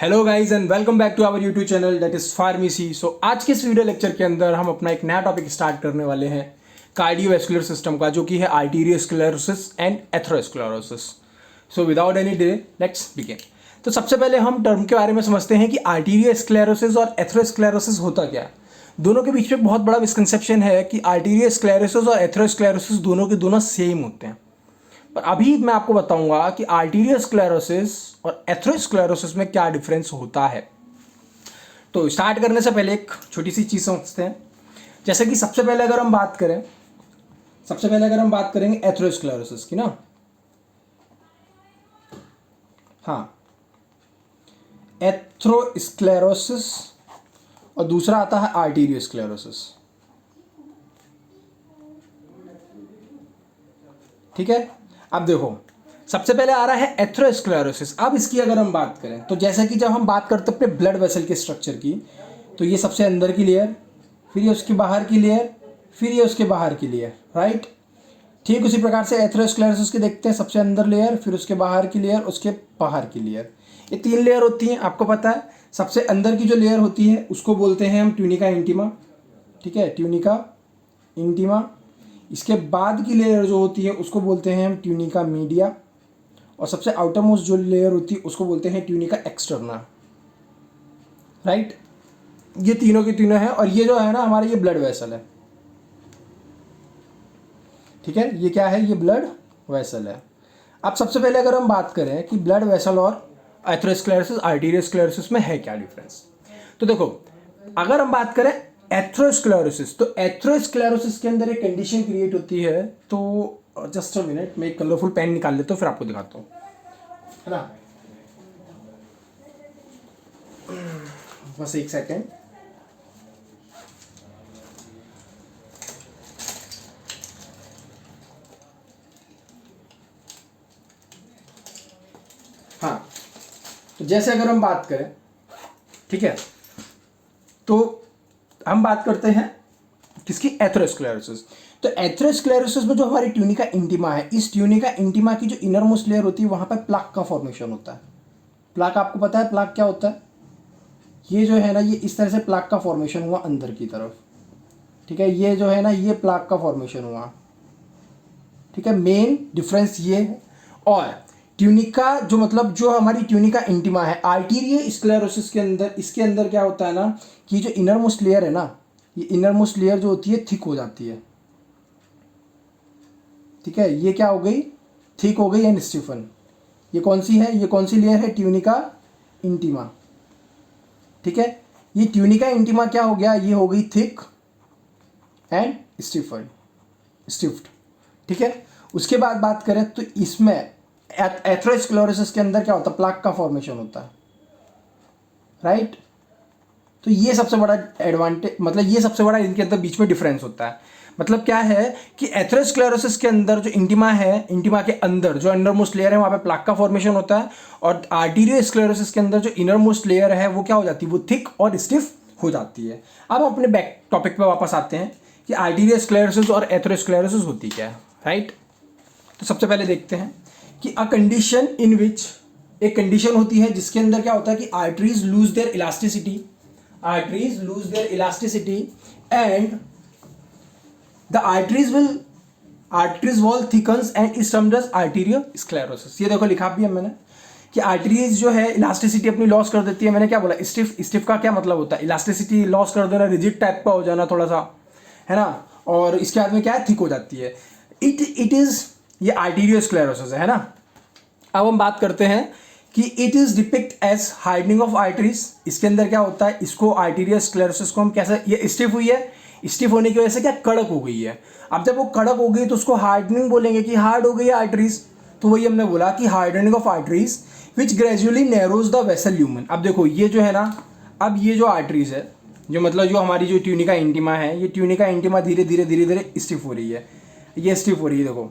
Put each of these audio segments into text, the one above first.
Hello guys and welcome back to our YouTube channel that is pharmacy. So आज के इस video lecture के अंदर हम अपना एक नया टॉपिक स्टार्ट करने वाले हैं कार्डियोवैस्कुलर सिस्टम का, जो कि है arteriosclerosis and atherosclerosis. So without any delay let's begin. तो सबसे पहले हम टर्म के बारे में समझते हैं कि आर्टेरियोस्क्लेरोसिस और एथेरोस्क्लेरोसिस होता क्या है। दोनों के बीच में बहुत बड़ा मिसकंसेप्शन है कि आर्टेरियोस्क्लेरोसिस और एथेरोस्क्लेरोसिस दोनों के दोनों सेम होते हैं, पर अभी मैं आपको बताऊंगा कि आर्टेरियोस्क्लेरोसिस और एथेरोस्क्लेरोसिस में क्या डिफरेंस होता है। तो स्टार्ट करने से पहले एक छोटी सी चीज़ समझते हैं। जैसे कि सबसे पहले अगर हम बात करेंगे एथेरोस्क्लेरोसिस की ना, हाँ, एथेरोस्क्लेरोसिस और दूसरा आता है आर्टेरियोस्क्लेरोसिस। ठीक है, अब देखो सबसे पहले आ रहा है एथेरोस्क्लेरोसिस। अब इसकी अगर हम बात करें तो जैसे कि जब हम बात करते हैं अपने ब्लड वेसल के स्ट्रक्चर की, तो ये सबसे अंदर की लेयर, फिर ये उसके बाहर की लेयर, फिर ये उसके बाहर की लेयर, राइट। ठीक उसी प्रकार से एथेरोस्क्लेरोसिस के देखते हैं, सबसे अंदर लेयर, फिर उसके बाहर की लेयर, उसके बाहर की लेयर। ये 3 लेयर होती हैं, आपको पता है। सबसे अंदर की जो लेयर होती है उसको बोलते हैं हम ट्यूनिका इंटीमा, ठीक है, ट्यूनिका इंटीमा। इसके बाद की लेयर जो होती है उसको बोलते हैं हम ट्यूनिका मीडिया, और सबसे आउटर मोस्ट जो लेयर होती है उसको बोलते हैं ट्यूनिका एक्सटर्ना, राइट। ये तीनों की तीनों है, और ये जो है ना हमारा ये ब्लड वेसल है, ठीक है। ये क्या है? ये ब्लड वेसल है। अब सबसे पहले अगर हम बात करें कि ब्लड वेसल और एथेरोस्क्लेरोसिस आर्टेरियोस्क्लेरोसिस में है क्या डिफरेंस, तो देखो अगर हम बात करें एथेरोस्क्लेरोसिस, तो एथेरोस्क्लेरोसिस के अंदर एक कंडीशन क्रिएट होती है। तो जस्ट अ मिनट, मैं एक कलरफुल पेन निकाल लेता हूँ, फिर आपको दिखाता हूँ, है ना। बस एक सेकेंड। हाँ, तो जैसे अगर हम बात करें, ठीक है, तो हम बात करते हैं किसकी? एथेरोस्क्लेरोसिस। तो एथेरोस्क्लेरोसिस में जो हमारी ट्यूनिका इंटीमा है, इस ट्यूनिका इंटीमा की जो इनर मोस्ट लेयर होती है वहां पर प्लाक का फॉर्मेशन होता है। प्लाक आपको पता है प्लाक क्या होता है? ये जो है ना, ये इस तरह से प्लाक का फॉर्मेशन हुआ अंदर की तरफ, ठीक है। ये जो है ना, ये प्लाक का फॉर्मेशन हुआ, ठीक है। मेन डिफरेंस ये है। और ट्यूनिका जो मतलब जो हमारी ट्यूनिका इंटीमा है आर्टेरियोस्क्लेरोसिस के अंदर, इसके अंदर क्या होता है ना कि जो इनर मोस्ट लेयर है ना, ये इनर मोस्ट लेयर जो होती है थिक हो जाती है, ठीक है। ये क्या हो गई? थिक हो गई एंड स्टीफन। ये कौन सी है? ये कौन सी लेयर है? ट्यूनिका इंटीमा, ठीक है। ये ट्यूनिका इंटीमा क्या हो गया? ये हो गई थिक एंड स्टिफ्ड, ठीक है। उसके बाद बात करें तो इसमें एथेरोस्क्लेरोसिस के अंदर क्या होता है? प्लाक का फॉर्मेशन होता है, राइट। तो ये सबसे बड़ा एडवांटेज, मतलब ये सबसे बड़ा इनके अंदर बीच में डिफरेंस होता है। मतलब क्या है कि एथेरोस्क्लेरोसिस के अंदर जो इंटीमा है, इंटीमा के अंदर जो अंडर मोस्ट लेयर है वहाँ पे प्लाक का फॉर्मेशन होता है, और आर्टेरियोस्क्लेरोसिस के अंदर जो इनर मोस्ट लेयर है वो क्या हो जाती है? वो थिक और स्टिफ हो जाती है। अब अपने बैक टॉपिक पे वापस आते हैं कि आर्टेरियोस्क्लेरोसिस और एथेरोस्क्लेरोसिस होती क्या है, राइट। तो सबसे पहले देखते हैं कि अ कंडीशन इन विच, एक कंडीशन होती है जिसके अंदर क्या होता है कि arteries lose their elasticity and the arteries wall thickens and is termed as arteriosclerosis। ये देखो लिखा भी है मैंने कि आर्टरीज जो है इलास्टिसिटी अपनी लॉस कर देती है। मैंने क्या बोला? स्टिफ का क्या मतलब होता है? इलास्टिसिटी लॉस कर देना, रिजिड टाइप का हो जाना थोड़ा सा, है ना। और इसके बाद में क्या है? थिक हो जाती है। इट इज, ये आर्टेरियोस्क्लेरोसिस है ना। अब हम बात करते हैं कि it is depict as hardening of arteries. इसके अंदर क्या होता है? इसको आर्टेरियोस्क्लेरोसिस को हम कैसे, ये स्टिफ हुई है, स्टिफ होने की वजह से क्या कड़क हो गई है। अब जब वो कड़क हो गई तो उसको हार्डनिंग बोलेंगे कि हार्ड हो गई है आर्टरीज। तो वही हमने बोला कि hardening of arteries which gradually narrows the vessel lumen. अब देखो ये जो है ना, अब ये जो आर्टरीज है, जो मतलब जो हमारी जो ट्यूनिका इंटीमा है, ये ट्यूनिका इंटीमा धीरे धीरे स्टिफ हो रही है। ये स्टिफ हो रही है, देखो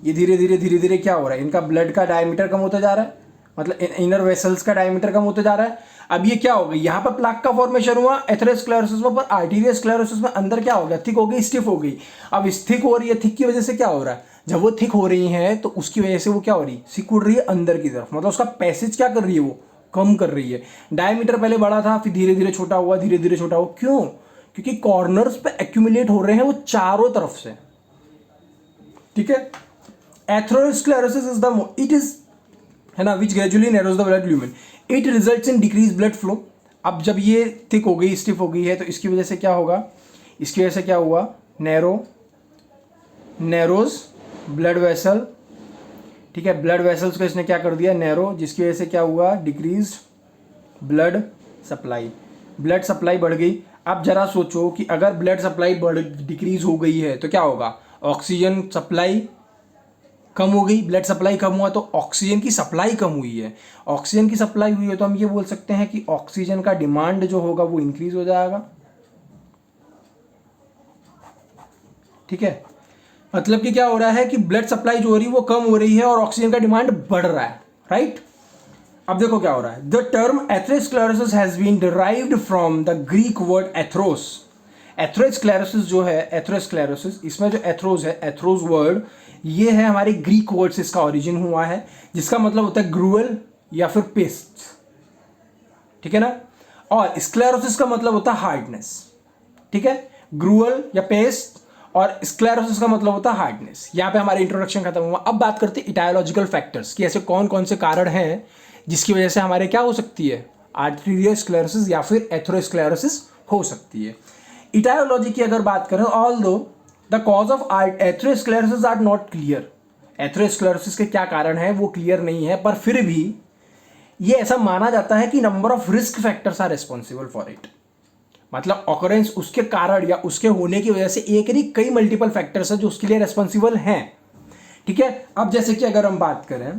ये धीरे धीरे क्या हो रहा है? इनका ब्लड का डायमीटर कम होता जा रहा है, मतलब इनर वेसल्स का डायमीटर कम होता जा रहा है। अब ये क्या हो गई? यहाँ पर प्लाक का फॉर्मेशन हुआ एथेरोस्क्लेरोसिस में, पर आर्टेरियोस्क्लेरोसिस में अंदर क्या हो गया? थिक हो गई, स्टिफ हो गई। अब थिक हो रही है, थिक की वजह से क्या हो रहा है? जब वो थिक हो रही है तो उसकी वजह से वो क्या हो रही है? सिकुड़ रही है अंदर की तरफ, मतलब उसका पैसेज क्या कर रही है? वो कम कर रही है। डायमीटर पहले बड़ा था, फिर धीरे धीरे छोटा हुआ, धीरे धीरे छोटा हुआ। क्यों? क्योंकि कॉर्नर्स पे एक्यूमुलेट हो रहे हैं वो चारों तरफ से। ठीक है। Atherosclerosis is the it is है ना which gradually narrows the blood lumen, it results in decrease blood flow. अब जब ये थिक हो गई, स्टिफ हो गई है, तो इसकी वजह से क्या होगा, इसकी वजह से क्या हुआ, नैरोज ब्लड वेसल। ठीक है, ब्लड वेसल्स को इसने क्या कर दिया, नैरो, जिसकी वजह से क्या हुआ, decrease blood supply. Blood supply बढ़ गई। अब जरा सोचो कि अगर ब्लड सप्लाई डिक्रीज हो गई है तो क्या होगा, ऑक्सीजन सप्लाई कम हो गई, ब्लड सप्लाई कम हुआ तो ऑक्सीजन की सप्लाई कम हुई है। ऑक्सीजन की सप्लाई हुई है तो हम ये बोल सकते हैं कि ऑक्सीजन का डिमांड जो होगा वो इंक्रीज हो जाएगा। ठीक है, मतलब कि क्या हो रहा है कि ब्लड सप्लाई जो हो रही है वो कम हो रही है और ऑक्सीजन का डिमांड बढ़ रहा है। राइट। अब देखो क्या हो रहा है, the term atherosclerosis has been derived from the Greek word athros. Atherosclerosis जो है, एथेरोस्क्लेरोसिस, इसमें जो एथ्रोस है, एथ्रोस वर्ड, ये है हमारे ग्रीक वर्ड से इसका ओरिजिन हुआ है, जिसका मतलब होता है ग्रूअल या फिर पेस्ट। ठीक है ना। और स्क्लेरोसिस का मतलब होता है हार्डनेस। ठीक है, ग्रूअल या पेस्ट और स्क्लेरोसिस का मतलब होता है हार्डनेस। यहाँ पे हमारा इंट्रोडक्शन खत्म हुआ। अब बात करते हैं इटायोलॉजिकल फैक्टर्स कि ऐसे कौन कौन से कारण हैं जिसकी वजह से हमारे क्या हो सकती है, आर्टेरियोस्क्लेरोसिस या फिर एथेरोस्क्लेरोसिस हो सकती है। इटायोलॉजी की अगर बात करें, although the cause of atherosclerosis are not clear, atherosclerosis के क्या कारण है वो क्लियर नहीं है, पर फिर भी ये ऐसा माना जाता है कि number of risk factors are responsible for it. मतलब ऑकरेंस, उसके कारण या उसके होने की वजह से एक नहीं कई मल्टीपल फैक्टर्स है जो उसके लिए रिस्पॉन्सिबल हैं। ठीक है। अब जैसे कि अगर हम बात करें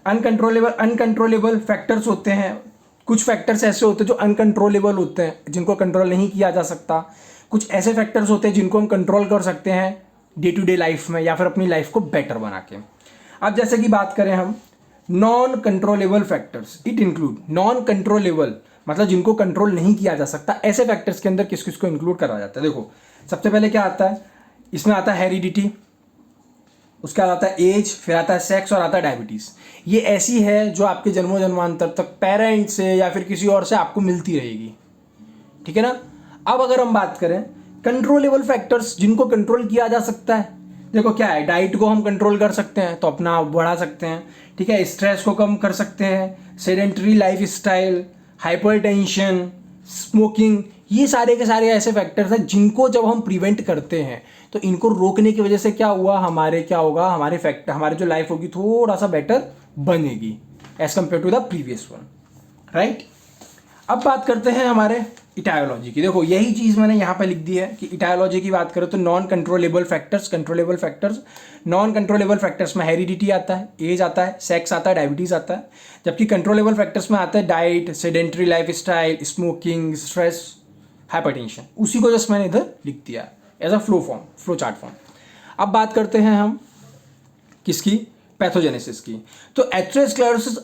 अनकंट्रोलेबल फैक्टर्स होते हैं, कुछ फैक्टर्स ऐसे होते हैं जो अनकंट्रोलेबल होते हैं, जिनको कंट्रोल नहीं किया जा सकता। कुछ ऐसे फैक्टर्स होते हैं जिनको हम कंट्रोल कर सकते हैं डे टू डे लाइफ में या फिर अपनी लाइफ को बेटर बना के। अब जैसे कि बात करें हम non controllable factors, it include non controllable, मतलब जिनको कंट्रोल नहीं किया जा सकता, ऐसे फैक्टर्स के अंदर किस किस को इंक्लूड करा जाता है। देखो सबसे पहले क्या आता है, इसमें आता है हेरिडिटी, उसके बाद आता है एज, फिर आता है सेक्स और आता है डायबिटीज़। ये ऐसी है जो आपके जन्मों जन्मांतर तक पेरेंट से या फिर किसी और से आपको मिलती रहेगी। ठीक है ना। अब अगर हम बात करें कंट्रोलेबल फैक्टर्स जिनको कंट्रोल किया जा सकता है, देखो क्या है, डाइट को हम कंट्रोल कर सकते हैं तो अपना बढ़ा सकते हैं। ठीक है, स्ट्रेस को कम कर सकते हैं, sedentary life style, hypertension, smoking, ये सारे के सारे ऐसे फैक्टर्स हैं जिनको जब हम प्रिवेंट करते हैं तो इनको रोकने की वजह से क्या हुआ, हमारे क्या होगा, हमारे जो लाइफ होगी थोड़ा सा बेटर बनेगी as compare to the previous one. Right. अब बात करते हैं हमारे इटायोलॉजी की। देखो यही चीज़ मैंने यहाँ पे लिख दी है कि इटायोलॉजी की बात करें तो non controllable factors, controllable factors, non controllable factors में हेरिडिटी आता है, एज आता है, सेक्स आता है, डायबिटीज़ आता है। जबकि कंट्रोलेबल फैक्टर्स में आता है diet, sedentary life style, smoking, stress, hypertension. उसी को जस्ट मैंने इधर लिख दिया as a flow chart form. अब बात करते हैं हम किसकी, पैथोजेनेसिस की। तो atherosclerosis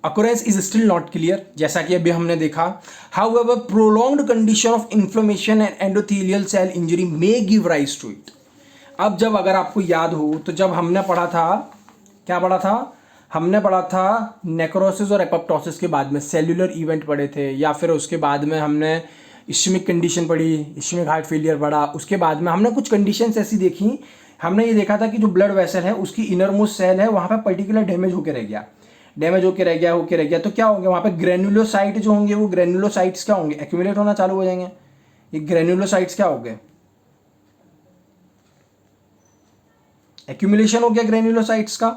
occurrence is still not clear, जैसा कि अभी हमने देखा। However prolonged condition of inflammation and endothelial cell injury may give rise to it. अब जब अगर आपको याद हो तो जब हमने पढ़ा था, क्या पढ़ा था, हमने पढ़ा था नेक्रोसिस और एपोप्टोसिस के बाद में सेल्यूलर इवेंट पढ़े थे, या फिर उसके बाद में हमने इश्मिक कंडीशन पढ़ी, इश्मिक हार्ट फेलियर पढ़ा। उसके बाद में हमने कुछ कंडीशंस ऐसी देखी, हमने ये देखा था कि जो ब्लड वेसल है उसकी इनर मोस्ट सेल है वहाँ पे पर्टिकुलर डैमेज होकर रह गया, तो क्या होंगे वहाँ पे ग्रेनुलोसाइट जो होंगे, वो ग्रेनुलोसाइट्स क्या होंगे, एक्यूमुलेट होना चालू हो जाएंगे। ये ग्रेनुलोसाइट्स क्या हो गए, एक्यूमुलेशन हो गया ग्रेनुलोसाइट्स का।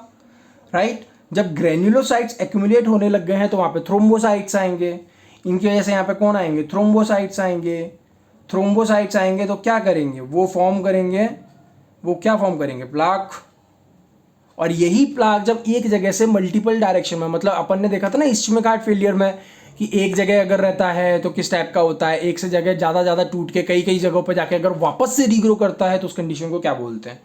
राइट। जब ग्रेनुलोसाइट्स एक्यूमुलेट होने लग गए हैं तो वहाँ पे थ्रोम्बोसाइट्स आएंगे, इनकी वजह से यहाँ पे कौन आएंगे, थ्रोम्बोसाइट्स आएंगे। तो क्या करेंगे, वो क्या फॉर्म करेंगे, प्लाक। और यही प्लाक जब एक जगह से मल्टीपल डायरेक्शन में, मतलब अपन ने देखा था ना इश्मिक हार्ट फेलियर में कि एक जगह अगर रहता है तो किस टाइप का होता है, एक से जगह ज़्यादा टूट के कई जगहों पर जाके अगर वापस से रीग्रो करता है तो उस कंडीशन को क्या बोलते हैं।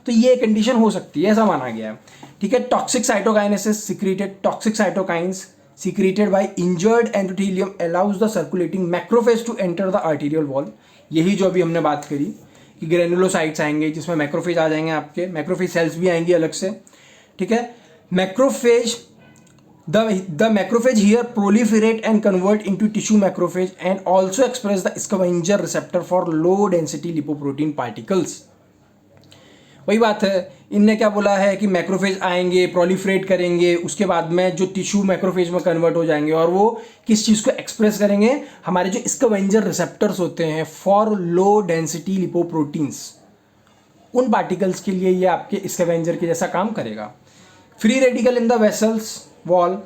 तो ये कंडीशन हो सकती है, ऐसा माना गया है। ठीक है। Toxic cytokinesis secreted, toxic cytokines secreted by injured endothelium allows the circulating macrophage to enter the arterial wall. यही जो अभी हमने बात करी कि ग्रेनुलोसाइट्स आएंगे जिसमें मैक्रोफेज आ जाएंगे, आपके मैक्रोफेज सेल्स भी आएंगी अलग से। ठीक है। Macrophage The macrophage here proliferate and convert into tissue macrophage and also express the scavenger receptor for low density lipoprotein particles. वही बात है, इनने क्या बोला है कि मैक्रोफेज आएंगे, प्रोलिफरेट करेंगे, उसके बाद में जो टिश्यू मैक्रोफेज में कन्वर्ट हो जाएंगे और वो किस चीज़ को एक्सप्रेस करेंगे, हमारे जो स्कैवेंजर रिसेप्टर्स होते हैं फॉर लो डेंसिटी लिपोप्रोटीन्स, उन पार्टिकल्स के लिए ये आपके स्कैवेंजर के जैसा काम करेगा. Free radical in the vessels wall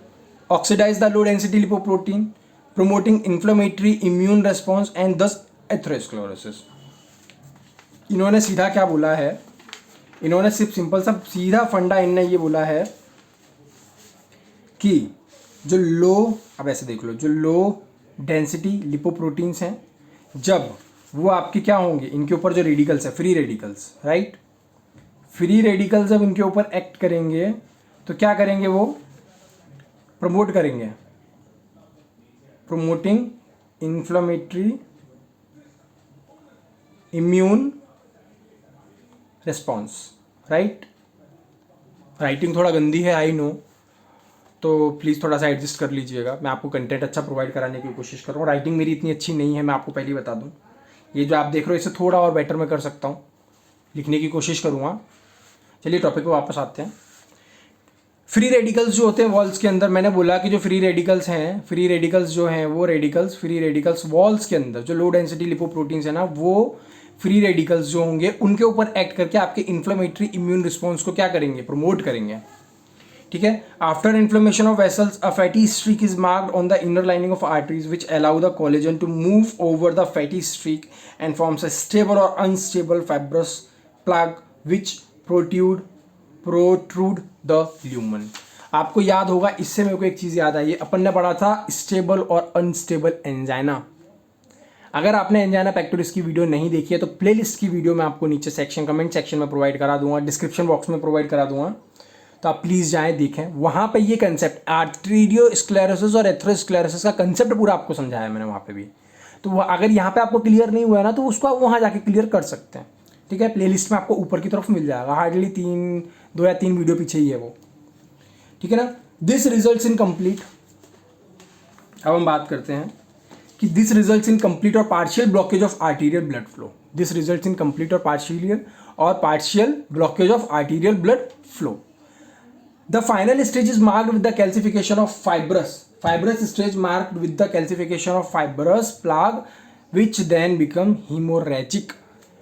oxidize the low density lipoprotein promoting inflammatory immune response and thus atherosclerosis. इन्होंने सीधा क्या बोला है, इन्होंने सिर्फ सिंपल सा सीधा फंडा इनने ये बोला है कि जो लो, अब ऐसे देख लो, जो लो डेंसिटी लिपोप्रोटीन्स हैं जब वो आपके क्या होंगे, इनके ऊपर जो रेडिकल्स है free radicals, right, free radicals जब इनके ऊपर एक्ट करेंगे तो क्या करेंगे, वो प्रमोट करेंगे, promoting inflammatory immune response, right. Writing थोड़ा गंदी है, आई नो, तो प्लीज़ थोड़ा सा एडजस्ट कर लीजिएगा. मैं आपको कंटेंट अच्छा प्रोवाइड कराने की कोशिश कर रहा हूँ. राइटिंग मेरी इतनी अच्छी नहीं है, मैं आपको पहले ही बता दूँ. ये जो आप देख रहे हो इससे थोड़ा और बेटर मैं कर सकता हूँ, लिखने की कोशिश करूँगा. चलिए टॉपिक पे वापस आते हैं. फ्री रेडिकल्स जो होते हैं वॉल्स के अंदर, मैंने बोला कि जो फ्री रेडिकल्स हैं, फ्री रेडिकल्स जो हैं वो रेडिकल्स, फ्री रेडिकल्स वॉल्स के अंदर जो लो डेंसिटी लिपोप्रोटीन्स है ना, वो फ्री रेडिकल्स जो होंगे उनके ऊपर एक्ट करके आपके इन्फ्लेमेटरी इम्यून रिस्पॉन्स को क्या करेंगे, प्रमोट करेंगे. ठीक है. After inflammation of vessels a fatty streak is marked on the inner lining of arteries which allow the collagen to move over the fatty streak and forms a stable or unstable fibrous plug which protrude the lumen. आपको याद होगा, इससे मेरे को एक चीज़ याद आई, अपन ने पढ़ा था स्टेबल और अनस्टेबल एंजाइना. अगर आपने एंजाइना पेक्टोरिस की वीडियो नहीं देखी है तो प्लेलिस्ट की वीडियो मैं आपको नीचे सेक्शन कमेंट सेक्शन में प्रोवाइड करा दूंगा, डिस्क्रिप्शन बॉक्स में प्रोवाइड करा दूंगा, तो आप प्लीज़ जाएं देखें. वहाँ पे ये कंसेप्ट आर्टेरियोस्क्लेरोसिस और एथेरोस्क्लेरोसिस का कंसेप्ट पूरा आपको समझाया मैंने वहाँ पे भी. तो अगर यहाँ पे आपको क्लियर नहीं हुआ है ना तो उसको आप वहाँ जाके क्लियर कर सकते हैं. ठीक है. प्लेलिस्ट में आपको ऊपर की तरफ मिल जाएगा, हार्डली 2 या 3 वीडियो पीछे ही है वो. ठीक है ना. दिस रिजल्ट्स इन कंप्लीट, अब हम बात करते हैं कि this results in complete or partial blockage of arterial blood flow. This results in complete or partial blockage of arterial blood flow. The final stage is marked with the calcification of fibrous stage marked with the calcification of fibrous plaque which then become haemorrhagic.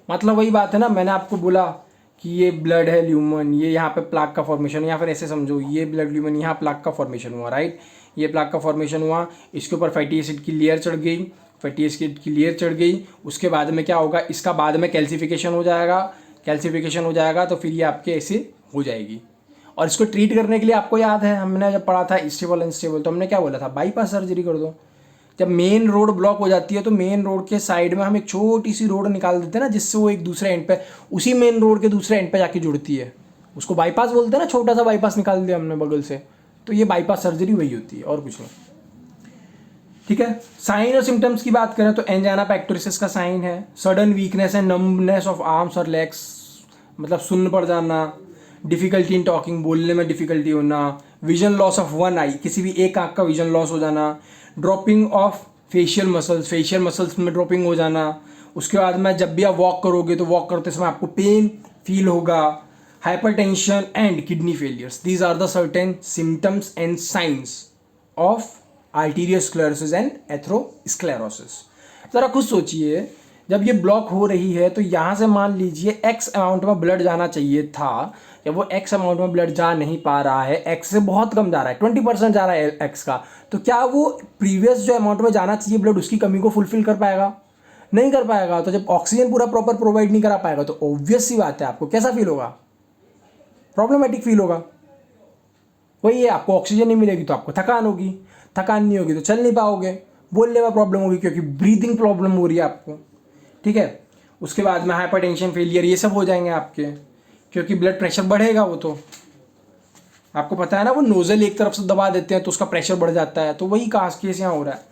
मतलब वही बात है ना, मैंने आपको बोला कि ये ब्लड है ल्यूमन, ये यहाँ पे प्लाग का फॉर्मेशन, या फिर ऐसे समझो ये ब्लड ल्यूमन, यहाँ प्लाग का फॉर्मेशन हुआ, राइट. ये प्लाग का फॉर्मेशन हुआ, इसके ऊपर फैटी एसिड की लेयर चढ़ गई, फैटी एसिड की लेयर चढ़ गई, उसके बाद में क्या होगा, इसका बाद में कैल्सिफिकेशन हो जाएगा, तो फिर ये आपके ऐसे हो जाएगी. और इसको ट्रीट करने के लिए आपको याद है हमने जब पढ़ा था स्टेबल अनस्टेबल, तो हमने क्या बोला था, बाईपास सर्जरी कर दो. जब मेन रोड ब्लॉक हो जाती है तो मेन रोड के साइड में हम एक छोटी सी रोड निकाल देते हैं ना, जिससे वो एक दूसरे एंड पे, उसी मेन रोड के दूसरे एंड पे जाके जुड़ती है, उसको बाईपास बोलते हैं ना. छोटा सा बाईपास निकाल दिया हमने बगल से, तो ये बाईपास सर्जरी वही होती है और कुछ नहीं. ठीक है. साइन और सिम्टम्स की बात करें तो एंजाइना पेक्टोरिस का साइन है sudden weakness and numbness of arms और लेग्स, मतलब सुन्न पड़ जाना, डिफिकल्टी इन टॉकिंग, बोलने में डिफिकल्टी होना, विजन लॉस ऑफ वन आई, किसी भी एक आंख का विजन लॉस हो जाना, ड्रॉपिंग ऑफ फेशियल मसल्स में ड्रॉपिंग हो जाना. उसके बाद में जब भी आप वॉक करोगे तो वॉक करते समय आपको पेन फील होगा, hypertension and kidney failures. These are the certain symptoms and science of arteriosclerosis and atherosclerosis. ज़रा खुद सोचिए, जब ये ब्लॉक हो रही है तो यहाँ से मान लीजिए एक्स अमाउंट में ब्लड जाना चाहिए था, जब वो एक्स अमाउंट में ब्लड जा नहीं पा रहा है, एक्स से बहुत कम जा रहा है, 20% जा रहा है एक्स का, तो क्या वो प्रीवियस जो अमाउंट में जाना चाहिए ब्लड उसकी कमी को फुलफिल कर पाएगा? नहीं कर पाएगा. तो जब ऑक्सीजन पूरा प्रॉपर प्रोवाइड नहीं करा पाएगा तो ऑब्वियस सी बात है आपको कैसा फील होगा, प्रॉब्लमेटिक फील होगा. वही है, आपको ऑक्सीजन नहीं मिलेगी तो आपको थकान होगी, थकान नहीं होगी तो चल नहीं पाओगे, बोलने में प्रॉब्लम होगी क्योंकि ब्रीदिंग प्रॉब्लम हो रही है आपको. ठीक है. उसके बाद में हाइपरटेंशन, फेलियर, ये सब हो जाएंगे आपके, क्योंकि ब्लड प्रेशर बढ़ेगा. वो तो आपको पता है ना, वो नोजल एक तरफ से दबा देते हैं तो उसका प्रेशर बढ़ जाता है, तो वही केस यहाँ हो रहा है.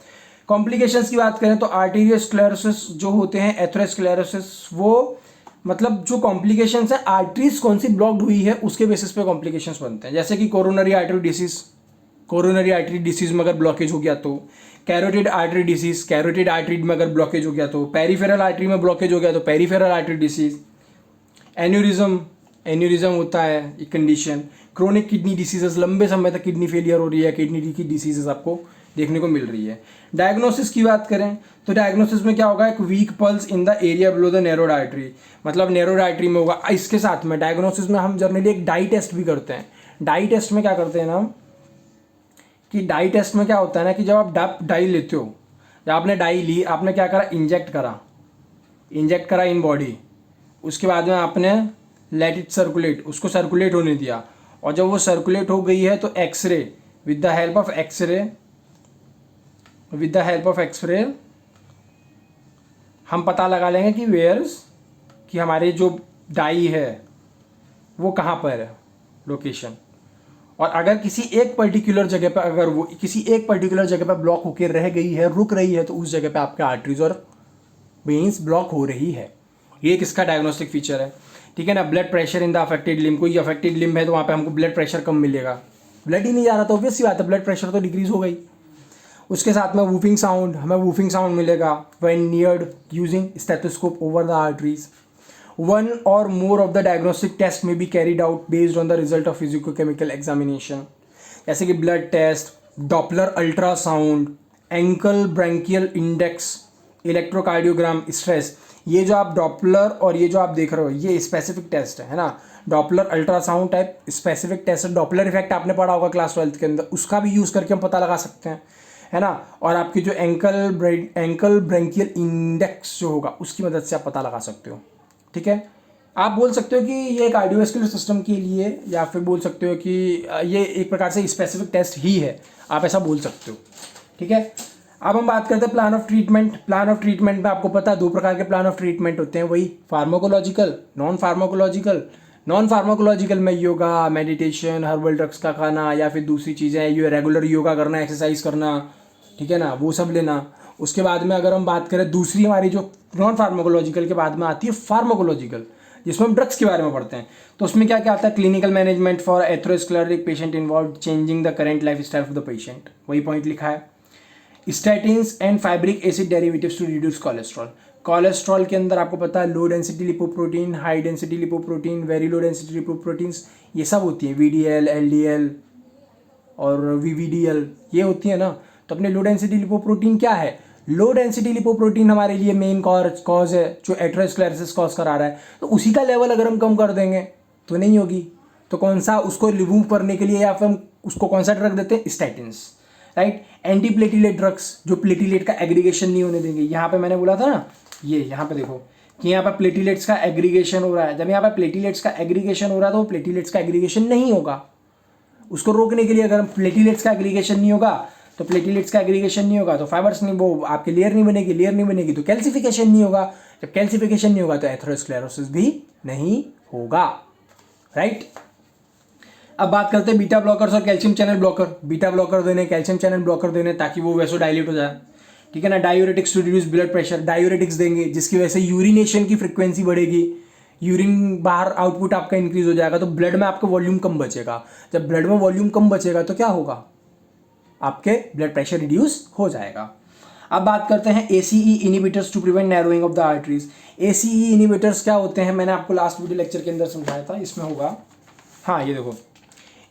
कॉम्प्लिकेशंस की बात करें तो आर्टेरियोस्क्लेरोसिस जो होते हैं, एथेरोस्क्लेरोसिस, वो मतलब जो कॉम्प्लिकेशंस है, आर्टरीज कौन सी ब्लॉक्ड हुई है उसके बेसिस पे कॉम्प्लिकेशंस बनते हैं, जैसे कि coronary artery disease, coronary artery disease में अगर ब्लॉकेज हो गया तो, carotid artery disease, carotid artery में अगर ब्लॉकेज हो गया तो, पेरीफेरल आर्टरी में ब्लॉकेज हो गया तो peripheral artery disease, aneurysm, aneurysm होता है एक कंडीशन, क्रोनिक किडनी डिसीजेस, लंबे समय तक किडनी फेलियर हो रही है, किडनी की डिसीजेस आपको देखने को मिल रही है। डायग्नोसिस की बात करें तो डायग्नोसिस में क्या होगा, एक week pulse in the area below the narrowed artery, मतलब नैरोड आर्टरी में होगा। इसके साथ में डायग्नोसिस में हम जनरली एक डाई टेस्ट भी करते हैं। डाई टेस्ट में क्या करते हैं ना कि डाई टेस्ट में क्या होता है ना कि जब आप डाई लेते हो, जब आपने डाई ली, आपने क्या करा, इंजेक्ट करा इन बॉडी, उसके बाद में आपने लेट इट सर्कुलेट, उसको सर्कुलेट होने दिया, और जब वो सर्कुलेट हो गई है तो X-ray, with the help of X-ray हम पता लगा लेंगे कि वेयर्स, कि हमारे जो डाई है वो कहाँ पर है, लोकेशन। और अगर किसी एक पर्टिकुलर जगह पर, अगर वो किसी एक पर्टिकुलर जगह पर ब्लॉक होकर रह गई है, रुक रही है, तो उस जगह पे आपके आर्टरीज और वेन्स ब्लॉक हो रही है। ये किसका डायग्नोस्टिक फीचर है, ठीक है ना। Blood pressure in the affected limb, कोई अफेक्टेड लिम्ब है तो वहाँ पे हमको ब्लड प्रेशर कम मिलेगा, ब्लड ही नहीं जा रहा तो ऑब्वियस सी बात है ब्लड प्रेशर तो डिक्रीज हो गई। उसके साथ में वूफिंग साउंड, हमें वूफिंग साउंड मिलेगा when neared using stethoscope over the arteries. One or more of the diagnostic test may be carried out based on the result of physicochemical examination, जैसे कि blood test, Doppler ultrasound, ankle brachial index, electrocardiogram, stress. ये जो आप Doppler और ये जो आप देख रहे हो ये स्पेसिफिक टेस्ट है ना, Doppler ultrasound type specific test है। डॉपलर इफेक्ट आपने पढ़ा होगा क्लास 12 के अंदर, उसका भी यूज़ करके हम पता लगा सकते हैं, है ना। और आपकी जो एंकल ब्रैंकियल इंडेक्स जो होगा उसकी मदद से आप पता लगा सकते हो, ठीक है। आप बोल सकते हो कि ये कार्डियोवैस्कुलर सिस्टम के लिए, या फिर बोल सकते हो कि ये एक प्रकार से स्पेसिफिक टेस्ट ही है, आप ऐसा बोल सकते हो, ठीक है। अब हम बात करते हैं plan of treatment. Plan of treatment में आपको पता है 2 प्रकार के प्लान ऑफ ट्रीटमेंट होते हैं, वही pharmacological, non pharmacological. Non pharmacological में योगा, मेडिटेशन, हर्बल ड्रग्स का खाना, या फिर दूसरी चीज़ें, ये रेगुलर योगा करना, एक्सरसाइज करना, ठीक है ना, वो सब लेना। उसके बाद में अगर हम बात करें दूसरी हमारी जो नॉन फार्माकोलॉजिकल के बाद में आती है फार्माकोलॉजिकल, जिसमें हम ड्रग्स के बारे में पढ़ते हैं। तो उसमें क्या क्या आता है, clinical management for atherosclerotic patient involve changing the current life style of the patient, वही पॉइंट लिखा है। Statins and fibric acid derivatives to reduce cholesterol. Cholesterol के अंदर आपको पता है low density lipoprotein, high density lipoprotein, very low density lipoproteins, ये सब होती है, VDL, LDL और VVDL, ये होती है ना। तो अपने लो डेंसिटी लिपोप्रोटीन क्या है, लो डेंसिटी लिपोप्रोटीन हमारे लिए मेन कॉज है जो एथेरोस्क्लेरोसिस कॉज करा रहा है। तो उसी का लेवल अगर हम कम कर देंगे तो नहीं होगी, तो कौन सा उसको रिमूव करने के लिए, या फिर हम उसको कौन सा ड्रग देते हैं, statins, right. Anti platelet drugs जो प्लेटिलेट का एग्रीगेशन नहीं होने देंगे। यहाँ पे मैंने बोला था ना, ये यहाँ पे देखो कि यहाँ पर प्लेटिलेट्स का एग्रीगेशन हो रहा है। जब यहाँ पर प्लेटिलेट्स का एग्रीगेशन हो रहा है तो प्लेटिलेट्स का एग्रीगेशन नहीं होगा, उसको रोकने के लिए अगर प्लेटिलेट्स का एग्रीगेशन नहीं होगा तो प्लेटिलेट्स का एग्रीगेशन नहीं होगा तो फाइबर्स नहीं, वो आपकी लेयर नहीं बनेगी, लेयर नहीं बनेगी तो कैल्सिफिकेशन नहीं होगा, जब कैल्सिफिकेशन नहीं होगा तो एथेरोस्क्लेरोसिस भी नहीं होगा, राइट। अब बात करते हैं बीटा ब्लॉकर्स और calcium channel blocker. Beta blocker देने, कैल्शियम चैनल ब्लॉकर देने ताकि वो वैसोडाइलेट हो जाए, ठीक है ना। Diuretics to reduce blood pressure, diuretics देंगे जिसकी वजह से यूरिनेशन की फ्रिक्वेंसी बढ़ेगी, यूरिन बाहर आउटपुट आपका इंक्रीज हो जाएगा, तो ब्लड में आपका वॉल्यूम कम बचेगा। जब ब्लड में वॉल्यूम कम बचेगा तो क्या होगा, आपके ब्लड प्रेशर रिड्यूस हो जाएगा। अब बात करते हैं ACE inhibitors to prevent narrowing of the arteries. ACE inhibitors क्या होते हैं, मैंने आपको लास्ट वीडियो लेक्चर के अंदर समझाया था, इसमें होगा, हाँ ये देखो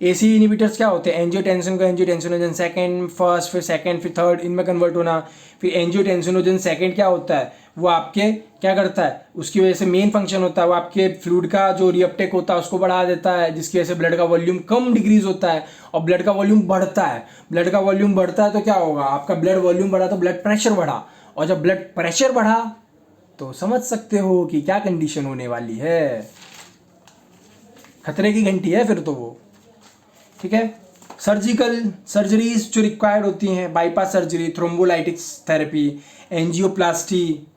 ACE इनिबिटर्स क्या होते हैं, एंजियोटेंसिन को एंजियोटेंसिनोजन सेकंड, फर्स्ट, फिर सेकंड, फिर थर्ड, इनमें कन्वर्ट होना। फिर एंजियोटेंसिनोजन सेकंड क्या होता है, वो आपके क्या करता है, उसकी वजह से मेन फंक्शन होता है वो आपके फ्लूइड का जो रीअपटेक होता है उसको बढ़ा देता है, जिसकी वजह से ब्लड का वॉल्यूम कम डिक्रीज होता है और ब्लड का वॉल्यूम बढ़ता है। ब्लड का वॉल्यूम बढ़ता है तो क्या होगा, आपका ब्लड वॉल्यूम बढ़ा तो ब्लड प्रेशर बढ़ा, और जब ब्लड प्रेशर बढ़ा तो समझ सकते हो कि क्या कंडीशन होने वाली है, खतरे की घंटी है फिर तो वो, ठीक है। सर्जिकल सर्जरीज जो रिक्वायर्ड होती हैं, bypass surgery, thrombolytics therapy, angioplasty,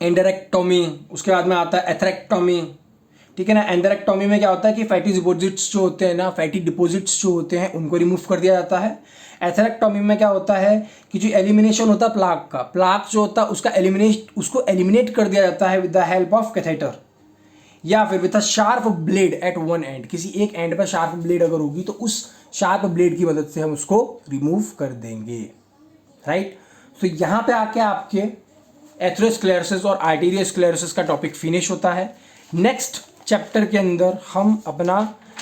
endarterectomy, उसके बाद में आता है एथरेक्टोमी, ठीक है ना। एंडरेक्टोमी में क्या होता है कि फैटी डिपोजिट्स जो होते हैं ना, फैटी डिपोजिट्स जो होते हैं उनको रिमूव कर दिया जाता है। एथरेक्टोमी में क्या होता है कि जो एलिमिनेशन होता है प्लाक का, प्लाक जो होता है उसको एलिमिनेट कर दिया जाता है with the help of catheter, या फिर with a sharp blade at one end. किसी एक एंड पर शार्प ब्लेड अगर होगी तो उस शार्प ब्लेड की मदद से हम उसको रिमूव कर देंगे, राइट। तो यहाँ पे आके आपके एथेरोस्क्लेरोसिस और आर्टेरियोस्क्लेरोसिस का टॉपिक फिनिश होता है। नेक्स्ट चैप्टर के अंदर हम अपना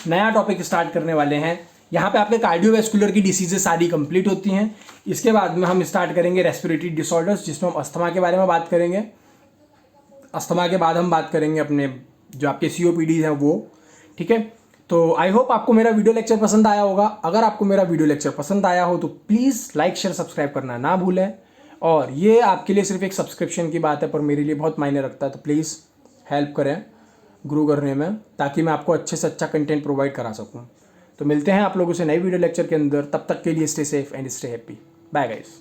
नया टॉपिक स्टार्ट करने वाले हैं। यहाँ पे आपके कार्डियोवैस्कुलर की डिसीजेस सारी कंप्लीट होती हैं। इसके बाद में हम स्टार्ट करेंगे रेस्पिरेटरी डिसऑर्डर्स, जिसमें हम अस्थमा के बारे में बात करेंगे। अस्थमा के बाद हम बात करेंगे अपने जो आपके COPD हैं वो, ठीक है। तो आई होप आपको मेरा वीडियो लेक्चर पसंद आया होगा। अगर आपको मेरा वीडियो लेक्चर पसंद आया हो तो प्लीज़ लाइक शेयर सब्सक्राइब करना ना भूलें। और ये आपके लिए सिर्फ एक सब्सक्रिप्शन की बात है, पर मेरे लिए बहुत मायने रखता है। तो प्लीज़ हेल्प करें ग्रो करने में, ताकि मैं आपको अच्छे से अच्छा कंटेंट प्रोवाइड करा सकूँ। तो मिलते हैं आप लोगों से नई वीडियो लेक्चर के अंदर। तब तक के लिए stay safe and stay happy. Bye guys.